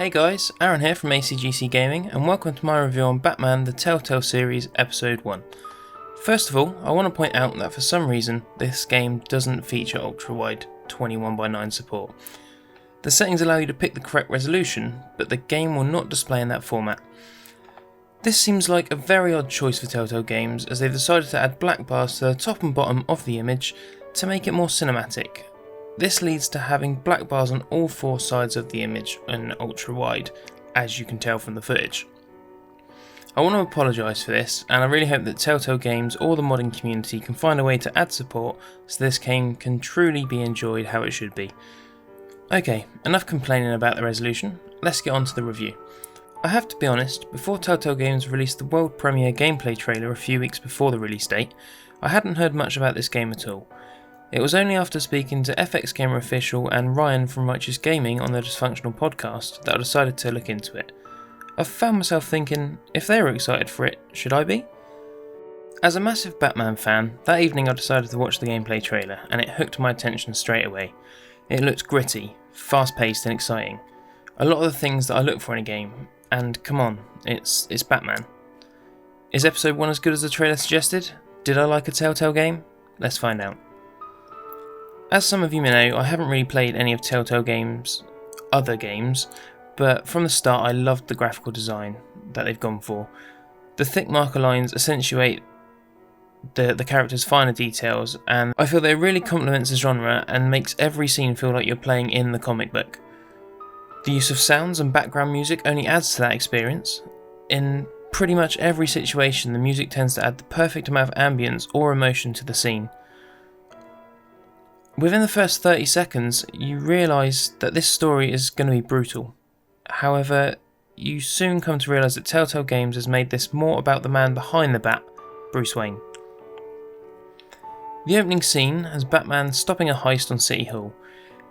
Hey guys, Aaron here from ACGC Gaming and welcome to my review on Batman the Telltale Series Episode 1. First of all, I want to point out that for some reason this game doesn't feature ultra-wide 21:9 support. The settings allow you to pick the correct resolution, but the game will not display in that format. This seems like a very odd choice for Telltale Games as they've decided to add black bars to the top and bottom of the image to make it more cinematic. This leads to having black bars on all four sides of the image in ultra wide, as you can tell from the footage. I want to apologise for this, and I really hope that Telltale Games or the modding community can find a way to add support so this game can truly be enjoyed how it should be. Okay, enough complaining about the resolution, let's get on to the review. I have to be honest, before Telltale Games released the world premiere gameplay trailer a few weeks before the release date, I hadn't heard much about this game at all. It was only after speaking to FX Gamer Official and Ryan from Righteous Gaming on their Dysfunctional podcast that I decided to look into it. I found myself thinking, if they were excited for it, should I be? As a massive Batman fan, that evening I decided to watch the gameplay trailer and it hooked my attention straight away. It looked gritty, fast paced and exciting. A lot of the things that I look for in a game, and come on, it's Batman. Is episode 1 as good as the trailer suggested? Did I like a Telltale game? Let's find out. As some of you may know, I haven't really played any of Telltale Games' other games, but from the start I loved the graphical design that they've gone for. The thick marker lines accentuate the characters' finer details, and I feel that it really complements the genre and makes every scene feel like you're playing in the comic book. The use of sounds and background music only adds to that experience. In pretty much every situation, the music tends to add the perfect amount of ambience or emotion to the scene. Within the first 30 seconds, you realise that this story is going to be brutal. However, you soon come to realise that Telltale Games has made this more about the man behind the bat, Bruce Wayne. The opening scene has Batman stopping a heist on City Hall.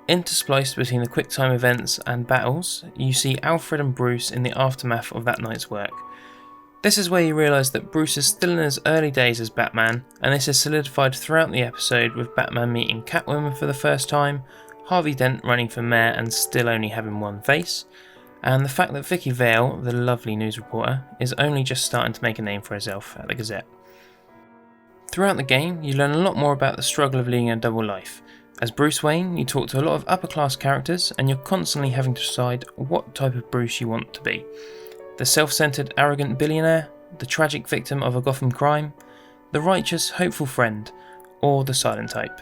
Interspliced between the quick-time events and battles, you see Alfred and Bruce in the aftermath of that night's work. This is where you realise that Bruce is still in his early days as Batman, and this is solidified throughout the episode with Batman meeting Catwoman for the first time, Harvey Dent running for mayor and still only having one face, and the fact that Vicky Vale, the lovely news reporter, is only just starting to make a name for herself at the Gazette. Throughout the game, you learn a lot more about the struggle of leading a double life. As Bruce Wayne, you talk to a lot of upper-class characters, and you're constantly having to decide what type of Bruce you want to be. The self-centered, arrogant billionaire, the tragic victim of a Gotham crime, the righteous, hopeful friend, or the silent type.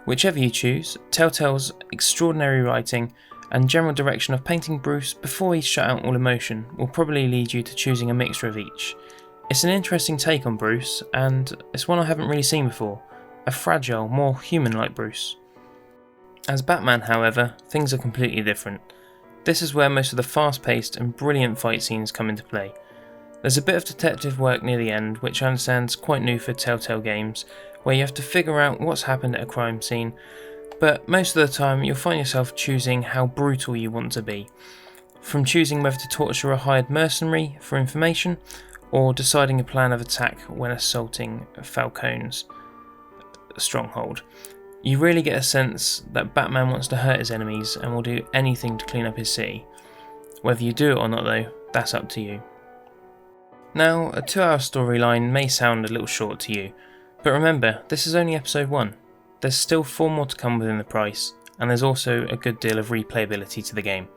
Whichever you choose, Telltale's extraordinary writing and general direction of painting Bruce before he's shut out all emotion will probably lead you to choosing a mixture of each. It's an interesting take on Bruce, and it's one I haven't really seen before, a fragile, more human-like Bruce. As Batman, however, things are completely different. This is where most of the fast-paced and brilliant fight scenes come into play. There's a bit of detective work near the end, which I understand is quite new for Telltale Games, where you have to figure out what's happened at a crime scene, but most of the time you'll find yourself choosing how brutal you want to be. From choosing whether to torture a hired mercenary for information, or deciding a plan of attack when assaulting Falcone's stronghold. You really get a sense that Batman wants to hurt his enemies and will do anything to clean up his city. Whether you do it or not though, that's up to you. Now, a 2-hour storyline may sound a little short to you, but remember, this is only episode 1. There's still 4 more to come within the price, and there's also a good deal of replayability to the game.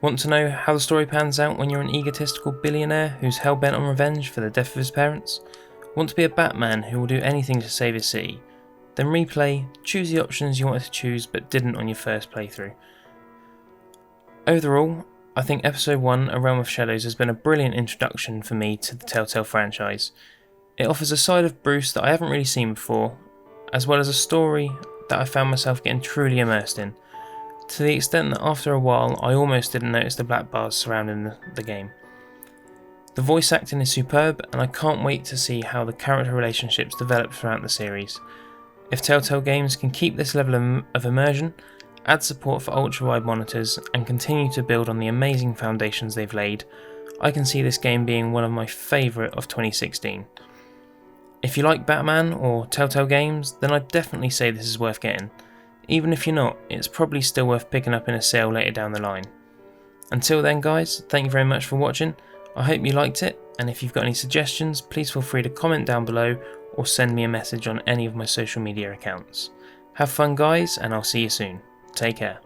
Want to know how the story pans out when you're an egotistical billionaire who's hell-bent on revenge for the death of his parents? Want to be a Batman who will do anything to save his city? Then replay, choose the options you wanted to choose but didn't on your first playthrough. Overall, I think episode 1, A Realm of Shadows, has been a brilliant introduction for me to the Telltale franchise. It offers a side of Bruce that I haven't really seen before, as well as a story that I found myself getting truly immersed in, to the extent that after a while I almost didn't notice the black bars surrounding the game. The voice acting is superb, and I can't wait to see how the character relationships develop throughout the series. If Telltale Games can keep this level of immersion, add support for ultra-wide monitors, and continue to build on the amazing foundations they've laid, I can see this game being one of my favourite of 2016. If you like Batman or Telltale Games, then I'd definitely say this is worth getting. Even if you're not, it's probably still worth picking up in a sale later down the line. Until then guys, thank you very much for watching. I hope you liked it, and if you've got any suggestions, please feel free to comment down below or send me a message on any of my social media accounts. Have fun guys, and I'll see you soon. Take care.